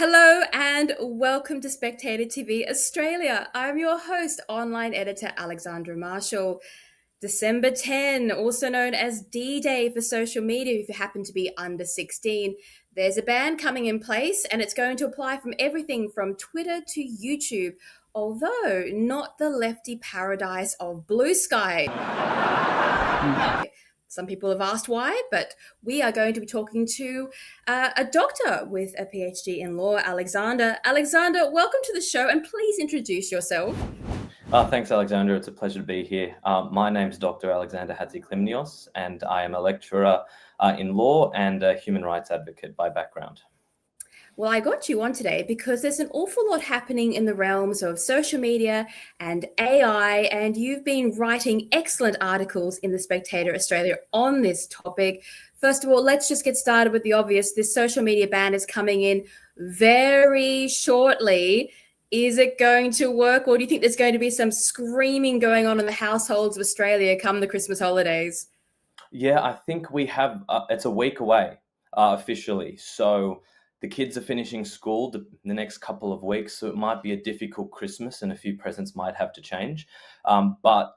Hello and welcome to Spectator TV Australia. I'm your host, online editor Alexandra Marshall. December 10, also known as D-Day for social media if you happen to be under 16. There's a ban coming in place and it's going to apply from everything from Twitter to YouTube, although not the lefty paradise of Blue Sky. Some people have asked why, but we are going to be talking to a doctor with a PhD in law, Alexander. Alexander, welcome to the show and please introduce yourself. Thanks, Alexander. It's a pleasure to be here. My name's Dr. Alexander Hatzikalimnios, and I am a lecturer in law and a human rights advocate by background. Well, I got you on today because there's an awful lot happening in the realms of social media and AI, and you've been writing excellent articles in the Spectator Australia on this topic. First of all, let's just get started with the obvious. This social media ban is coming in very shortly. Is it going to work, or do you think there's going to be some screaming going on in the households of Australia come the Christmas holidays? Yeah, I think we have, it's a week away officially. So the kids are finishing school the next couple of weeks. So it might be a difficult Christmas and a few presents might have to change. But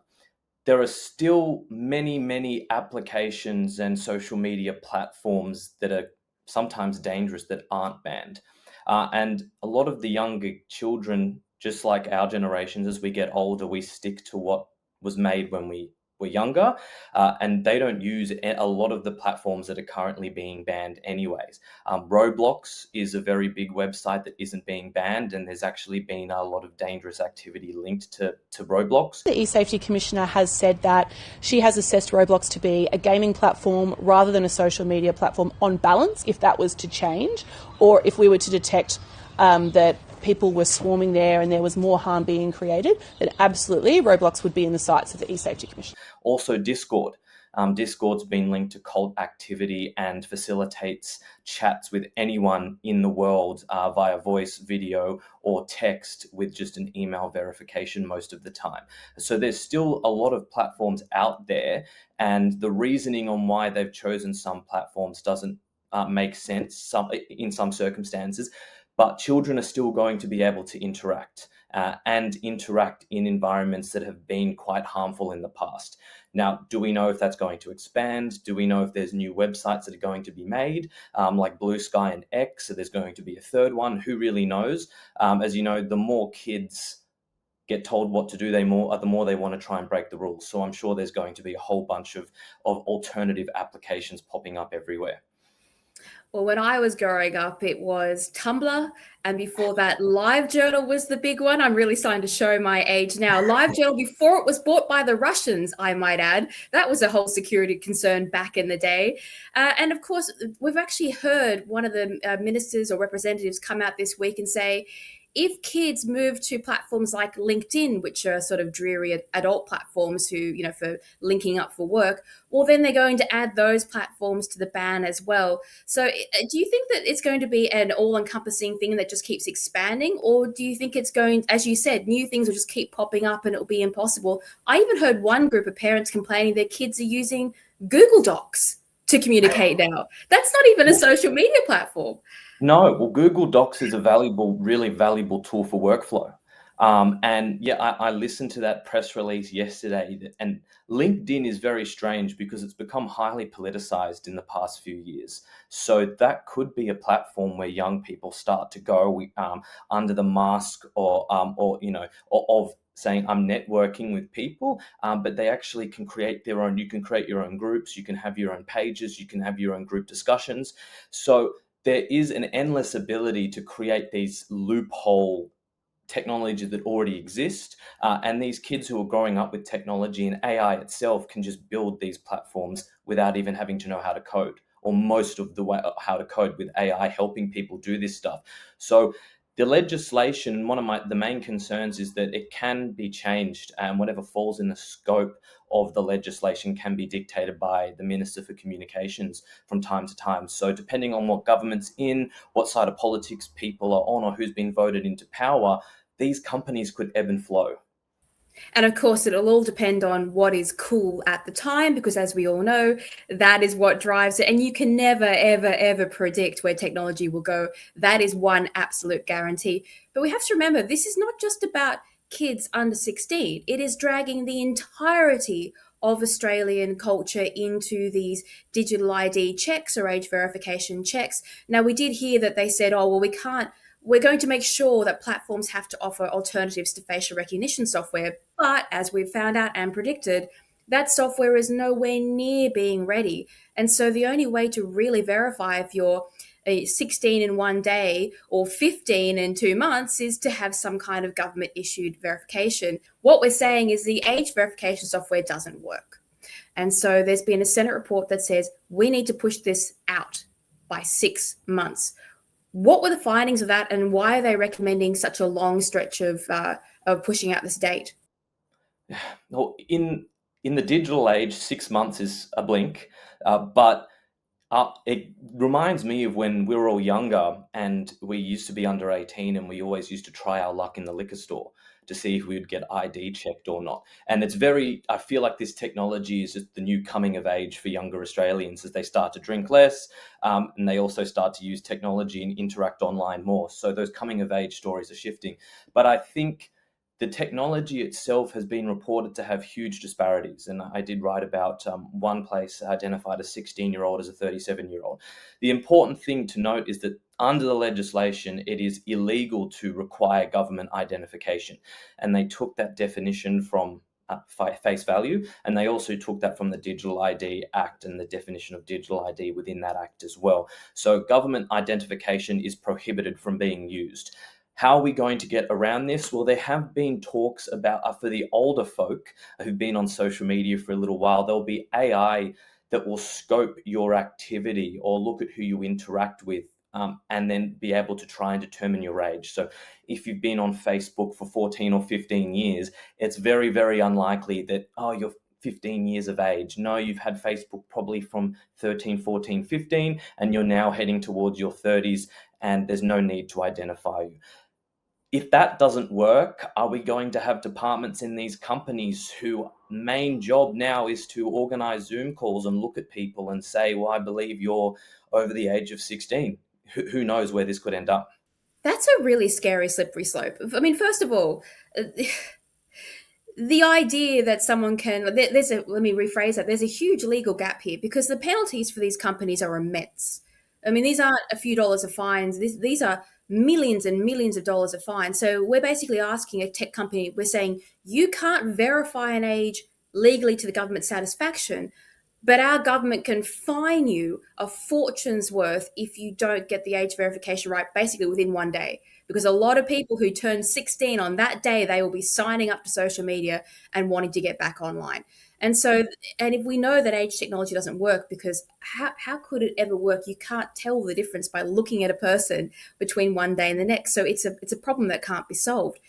there are still many applications and social media platforms that are sometimes dangerous that aren't banned. And a lot of the younger children, just like our generations, as we get older, we stick to what was made when we were younger, and they don't use a lot of the platforms that are currently being banned anyways. Roblox is a very big website that isn't being banned, and there's actually been a lot of dangerous activity linked to Roblox. The ESAFETY Commissioner has said that she has assessed Roblox to be a gaming platform rather than a social media platform on balance, if that was to change, or if we were to detect that people were swarming there and there was more harm being created, then absolutely Roblox would be in the sights of the ESAFETY Commission. Also Discord. Discord's been linked to cult activity and facilitates chats with anyone in the world via voice, video, or text with just an email verification most of the time. So there's still a lot of platforms out there, and the reasoning on why they've chosen some platforms doesn't make sense in some circumstances. But children are still going to be able to interact and interact in environments that have been quite harmful in the past. Now, do we know if that's going to expand? Do we know if there's new websites that are going to be made, like Blue Sky and X? So there's going to be a third one. Who really knows? As you know, the more kids get told what to do, the more they want to try and break the rules. So I'm sure there's going to be a whole bunch of alternative applications popping up everywhere. Well, when I was growing up, it was Tumblr. And before that, LiveJournal was the big one. I'm really starting to show my age now. LiveJournal, before it was bought by the Russians, I might add, that was a whole security concern back in the day. And of course, we've actually heard one of the ministers or representatives come out this week and say, if kids move to platforms like LinkedIn, which are sort of dreary adult platforms who, for linking up for work, well, then they're going to add those platforms to the ban as well. So do you think that it's going to be an all-encompassing thing that just keeps expanding? Or do you think it's going, as you said, new things will just keep popping up and it'll be impossible? I even heard one group of parents complaining their kids are using Google Docs to communicate now. That's not even a social media platform. No, well, Google Docs is a really valuable tool for workflow. And yeah, I listened to that press release yesterday, and LinkedIn is very strange because it's become highly politicized in the past few years. So that could be a platform where young people start to go under the mask or of saying I'm networking with people, but they actually can create their own. You can create your own groups, you can have your own pages, you can have your own group discussions. So there is an endless ability to create these loophole technology that already exist. And these kids who are growing up with technology and AI itself can just build these platforms without even having to know how to code, or most of the way how to code, with AI helping people do this stuff. So the legislation, one of the main concerns is that it can be changed, and whatever falls in the scope of the legislation can be dictated by the Minister for Communications from time to time. So depending on what government's in, what side of politics people are on, or who's been voted into power, these companies could ebb and flow. And of course, it'll all depend on what is cool at the time, because as we all know, that is what drives it. And you can never, ever, ever predict where technology will go. That is one absolute guarantee. But we have to remember, this is not just about kids under 16. It is dragging the entirety of Australian culture into these digital ID checks or age verification checks. Now, we did hear that they said, oh, well, we're going to make sure that platforms have to offer alternatives to facial recognition software. But as we've found out and predicted, that software is nowhere near being ready. And so the only way to really verify if you're 16 in one day or 15 in 2 months is to have some kind of government issued verification. What we're saying is the age verification software doesn't work. And so there's been a Senate report that says we need to push this out by 6 months. What were the findings of that, and why are they recommending such a long stretch of pushing out this date? Well, in the digital age, 6 months is a blink, but it reminds me of when we were all younger and we used to be under 18 and we always used to try our luck in the liquor store to see if we would get ID checked or not. And I feel like this technology is just the new coming of age for younger Australians as they start to drink less, and they also start to use technology and interact online more. So those coming of age stories are shifting. But I think the technology itself has been reported to have huge disparities. And I did write about one place identified a 16-year-old as a 37-year-old. The important thing to note is that under the legislation, it is illegal to require government identification. And they took that definition from face value, and they also took that from the Digital ID Act and the definition of digital ID within that act as well. So government identification is prohibited from being used. How are we going to get around this? Well, there have been talks about, for the older folk who've been on social media for a little while, there'll be AI that will scope your activity or look at who you interact with, and then be able to try and determine your age. So if you've been on Facebook for 14 or 15 years, it's very, very unlikely that, oh, you're 15 years of age. No, you've had Facebook probably from 13, 14, 15, and you're now heading towards your 30s, and there's no need to identify you. If that doesn't work, are we going to have departments in these companies whose main job now is to organize Zoom calls and look at people and say, well, I believe you're over the age of 16? Who knows where this could end up? That's a really scary slippery slope. I mean, first of all, the idea that someone can let me rephrase that, there's a huge legal gap here because the penalties for these companies are immense. I mean, these aren't a few dollars of fines. These are millions and millions of dollars of fines. So we're basically asking a tech company, we're saying, you can't verify an age legally to the government's satisfaction, but our government can fine you a fortune's worth if you don't get the age verification right, basically within 1 day. Because a lot of people who turn 16 on that day, they will be signing up to social media and wanting to get back online. And so, and if we know that age technology doesn't work, because how could it ever work? You can't tell the difference by looking at a person between 1 day and the next. So it's a problem that can't be solved.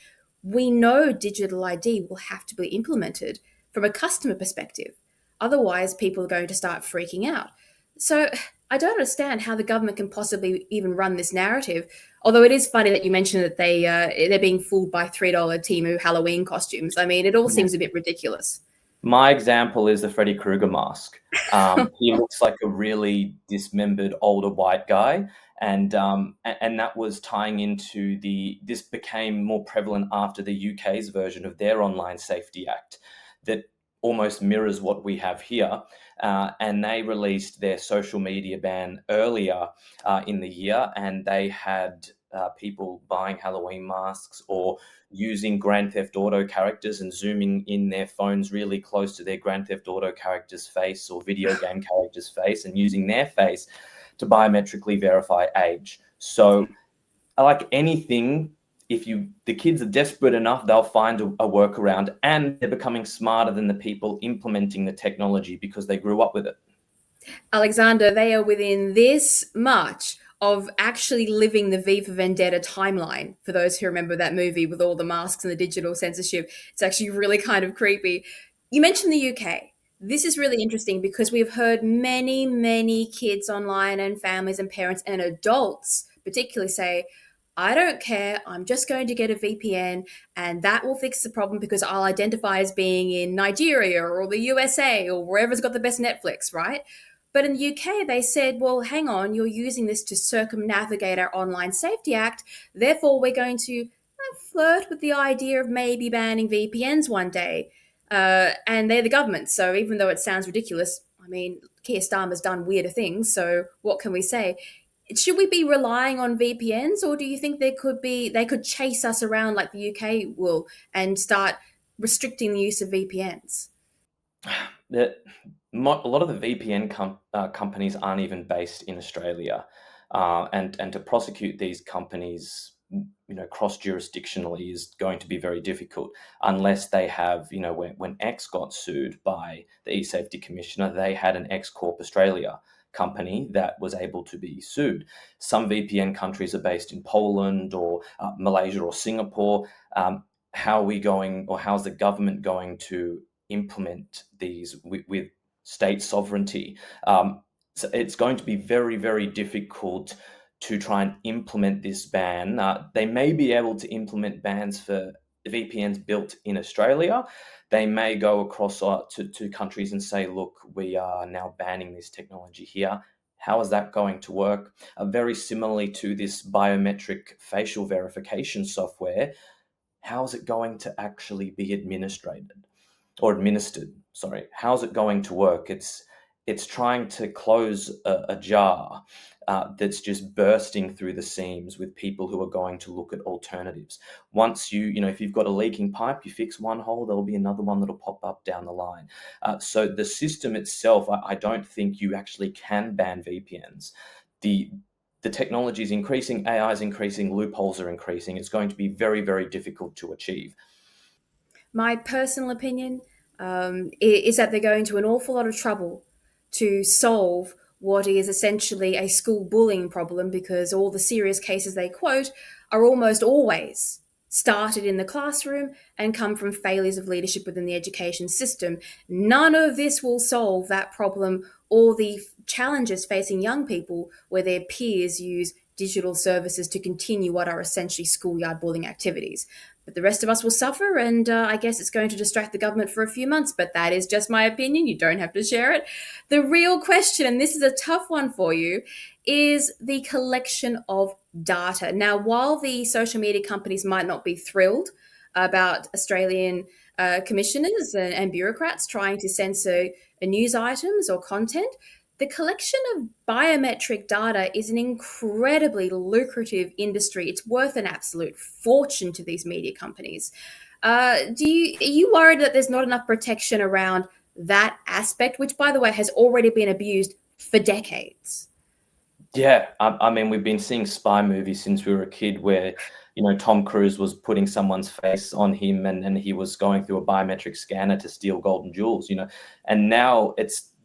We know digital ID will have to be implemented from a customer perspective. Otherwise, people are going to start freaking out. So I don't understand how the government can possibly even run this narrative. Although it is funny that you mentioned that they're being fooled by $3 Temu Halloween costumes. I mean, it all seems a bit ridiculous. My example is the Freddy Krueger mask. He looks like a really dismembered older white guy, and that was tying into this became more prevalent after the UK's version of their Online Safety Act that almost mirrors what we have here. And they released their social media ban earlier in the year, and they had people buying Halloween masks or using Grand Theft Auto characters and zooming in their phones really close to their Grand Theft Auto character's face or video game character's face and using their face to biometrically verify age. So like anything, if the kids are desperate enough, they'll find a workaround, and they're becoming smarter than the people implementing the technology because they grew up with it. Alexander, they are within this much of actually living the V for Vendetta timeline. For those who remember that movie with all the masks and the digital censorship, it's actually really kind of creepy. You mentioned the UK. This is really interesting because we've heard many, many kids online and families and parents and adults particularly say, I don't care. I'm just going to get a VPN and that will fix the problem because I'll identify as being in Nigeria or the USA or wherever's got the best Netflix, right? But in the UK, they said, well, hang on, you're using this to circumnavigate our Online Safety Act. Therefore, we're going to flirt with the idea of maybe banning VPNs one day. And they're the government. So even though it sounds ridiculous, I mean, Keir Starmer's done weirder things. So what can we say? Should we be relying on VPNs, or do you think they could chase us around like the UK will and start restricting the use of VPNs? A lot of the VPN companies aren't even based in Australia, and to prosecute these companies, cross jurisdictionally is going to be very difficult unless they have, when X got sued by the eSafety Commissioner, they had an X Corp Australia company that was able to be sued. Some VPN countries are based in Poland or Malaysia or Singapore. How are we going, or how's the government going to implement these with state sovereignty? So it's going to be very, very difficult to try and implement this ban. They may be able to implement bans for VPNs built in Australia. They may go across to countries and say, look, we are now banning this technology here. How is that going to work? Very similarly to this biometric facial verification software, how is it going to actually be administered? Sorry, how's it going to work? It's trying to close a jar that's just bursting through the seams with people who are going to look at alternatives. Once if you've got a leaking pipe, you fix one hole, there'll be another one that'll pop up down the line. So the system itself, I don't think you actually can ban VPNs. The technology is increasing, AI is increasing, loopholes are increasing. It's going to be very, very difficult to achieve. My personal opinion is that they're going to an awful lot of trouble to solve what is essentially a school bullying problem, because all the serious cases they quote are almost always started in the classroom and come from failures of leadership within the education system. None of this will solve that problem or the challenges facing young people where their peers use digital services to continue what are essentially schoolyard bullying activities. But the rest of us will suffer, and I guess it's going to distract the government for a few months, but that is just my opinion. You don't have to share it. The real question, and this is a tough one for you, is the collection of data. Now, while the social media companies might not be thrilled about Australian commissioners and bureaucrats trying to censor news items or content, the collection of biometric data is an incredibly lucrative industry. It's worth an absolute fortune to these media companies. Are you worried that there's not enough protection around that aspect, which, by the way, has already been abused for decades? Yeah, I mean, we've been seeing spy movies since we were a kid where, Tom Cruise was putting someone's face on him and he was going through a biometric scanner to steal golden jewels, and now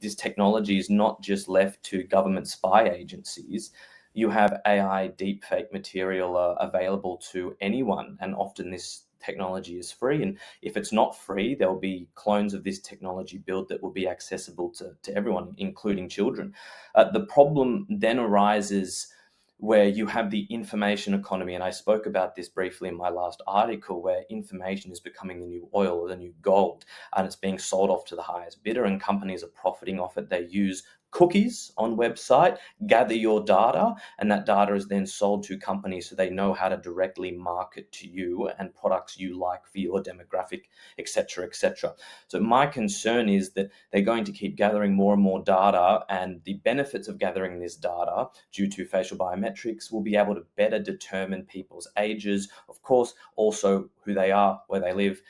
this technology is not just left to government spy agencies. You have AI deepfake material available to anyone, and often this technology is free. And if it's not free, there will be clones of this technology built that will be accessible to everyone, including children. The problem then arises where you have the information economy, and I spoke about this briefly in my last article, where information is becoming the new oil or the new gold, and it's being sold off to the highest bidder, and companies are profiting off it. They use cookies on website, gather your data, and that data is then sold to companies so they know how to directly market to you and products you like for your demographic, etc., etc. So my concern is that they're going to keep gathering more and more data, and the benefits of gathering this data due to facial biometrics will be able to better determine people's ages, of course, also who they are, where they live,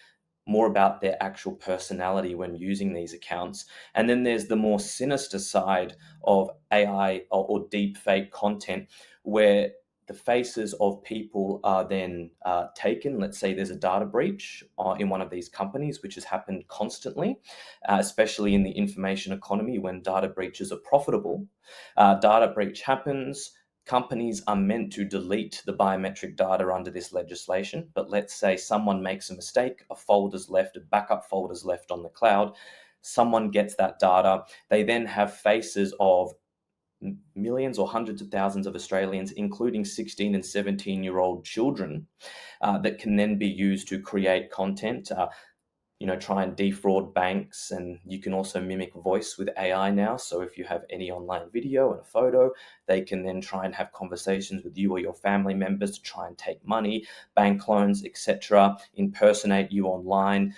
more about their actual personality when using these accounts. And then there's the more sinister side of AI or deep fake content, where the faces of people are then taken. Let's say there's a data breach in one of these companies, which has happened constantly, especially in the information economy when data breaches are profitable. Data breach happens. Companies are meant to delete the biometric data under this legislation, but let's say someone makes a mistake, a backup folder's left on the cloud, someone gets that data, they then have faces of millions or hundreds of thousands of Australians, including 16 and 17-year-old children, that can then be used to create content, try and defraud banks. And you can also mimic voice with AI now. So if you have any online video and a photo, they can then try and have conversations with you or your family members to try and take money, bank loans, etc., impersonate you online.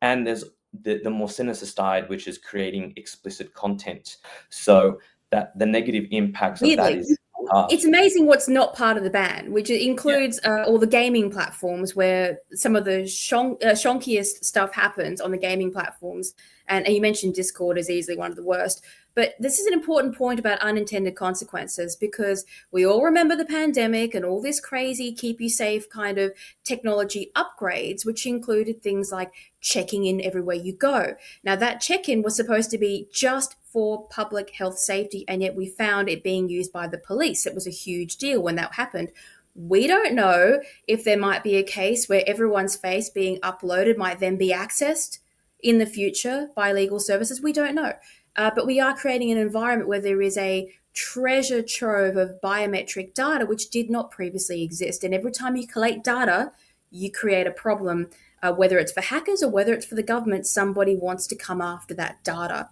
And there's the more sinister side, which is creating explicit content. So that the negative impacts of that is hard. It's amazing what's not part of the ban, which includes all the gaming platforms where some of the shonkiest stuff happens on the gaming platforms. And you mentioned Discord is easily one of the worst. But this is an important point about unintended consequences, because we all remember the pandemic and all this crazy keep you safe kind of technology upgrades, which included things like checking in everywhere you go. Now, that check-in was supposed to be just for public health safety, and yet we found it being used by the police. It was a huge deal when that happened. We don't know if there might be a case where everyone's face being uploaded might then be accessed in the future by legal services. We don't know. But we are creating an environment where there is a treasure trove of biometric data which did not previously exist. And every time you collect data, you create a problem, whether it's for hackers or whether it's for the government. Somebody wants to come after that data.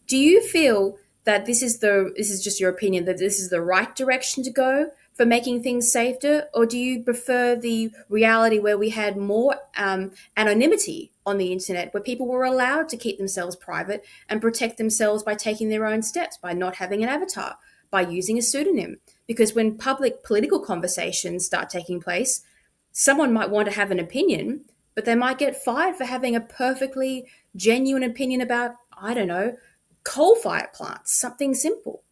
Do you feel that this is just your opinion, that this is the right direction to go for making things safer, or do you prefer the reality where we had more anonymity on the internet, where people were allowed to keep themselves private and protect themselves by taking their own steps, by not having an avatar, by using a pseudonym? Because when public political conversations start taking place, someone might want to have an opinion, but they might get fired for having a perfectly genuine opinion about, I don't know, coal-fired plants, something simple.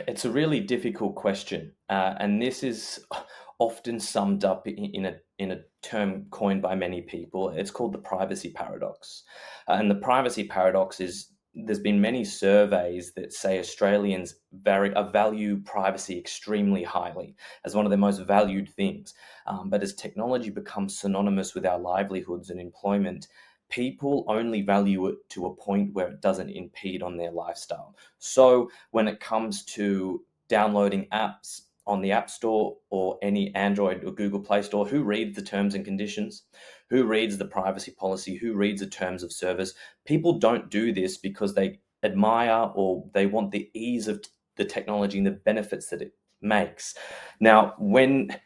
It's a really difficult question, and this is often summed up in a term coined by many people. It's called the privacy paradox. And the privacy paradox is, there's been many surveys that say Australians value privacy extremely highly as one of their most valued things. But as technology becomes synonymous with our livelihoods and employment, people only value it to a point where it doesn't impede on their lifestyle. So when it comes to downloading apps on the App Store or any Android or Google Play Store, who reads the terms and conditions? Who reads the privacy policy? Who reads the terms of service? People don't do this because they admire or they want the ease of the technology and the benefits that it makes. Now, when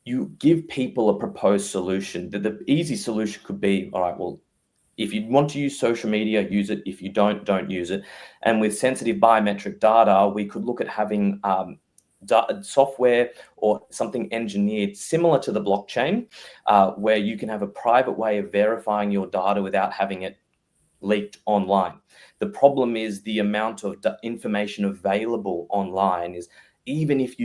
you give people a proposed solution, the easy solution could be, all right, well, if you want to use social media, use it. If you don't use it. And with sensitive biometric data, we could look at having software or something engineered similar to the blockchain, where you can have a private way of verifying your data without having it leaked online. The problem is the amount of information available online is, even if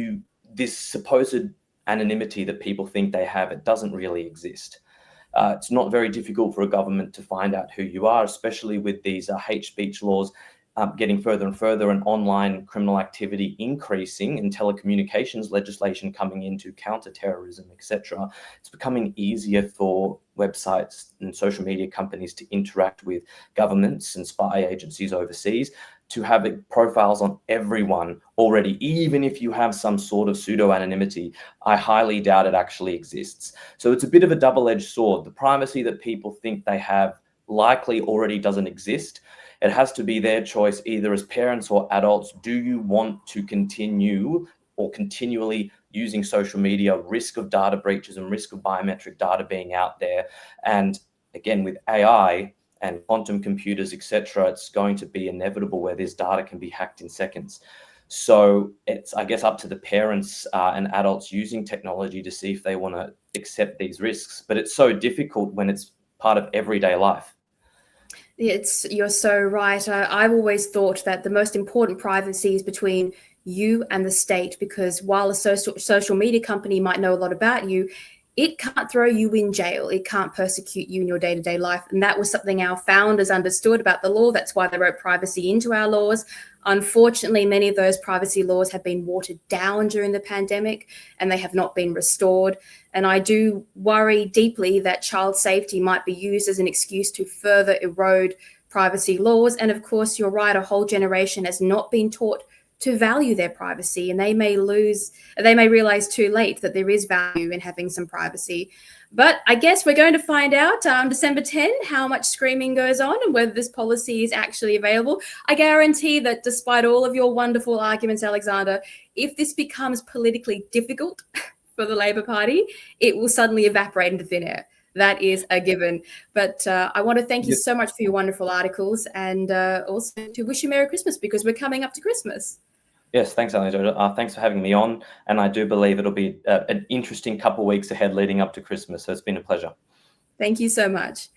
this supposed anonymity that people think they have, it doesn't really exist. It's not very difficult for a government to find out who you are, especially with these hate speech laws getting further and further, and online criminal activity increasing, and telecommunications legislation coming in to counter terrorism, etc. It's becoming easier for websites and social media companies to interact with governments and spy agencies overseas, to have profiles on everyone already. Even if you have some sort of pseudo-anonymity, I highly doubt it actually exists. So it's a bit of a double-edged sword. The privacy that people think they have likely already doesn't exist. It has to be their choice, either as parents or adults. Do you want to continue or continually using social media, risk of data breaches and risk of biometric data being out there? And again, with AI and quantum computers, etc., it's going to be inevitable where this data can be hacked in seconds. So it's, I guess, up to the parents and adults using technology to see if they want to accept these risks. But it's so difficult when it's part of everyday life. You're so right. I've always thought that the most important privacy is between you and the state, because while a social media company might know a lot about you, it can't throw you in jail. It can't persecute you in your day-to-day life. And that was something our founders understood about the law. That's why they wrote privacy into our laws. Unfortunately, many of those privacy laws have been watered down during the pandemic, and they have not been restored. And I do worry deeply that child safety might be used as an excuse to further erode privacy laws. And of course, you're right, a whole generation has not been taught to value their privacy, and they may realize too late that there is value in having some privacy. But I guess we're going to find out December 10 how much screaming goes on and whether this policy is actually available. I guarantee that despite all of your wonderful arguments, Alexander, if this becomes politically difficult for the Labor Party, it will suddenly evaporate into thin air. That is a given. But I want to thank you so much for your wonderful articles, and also to wish you Merry Christmas, because we're coming up to Christmas. Yes, thanks, Alexander. Thanks for having me on. And I do believe it'll be an interesting couple of weeks ahead leading up to Christmas. So it's been a pleasure. Thank you so much.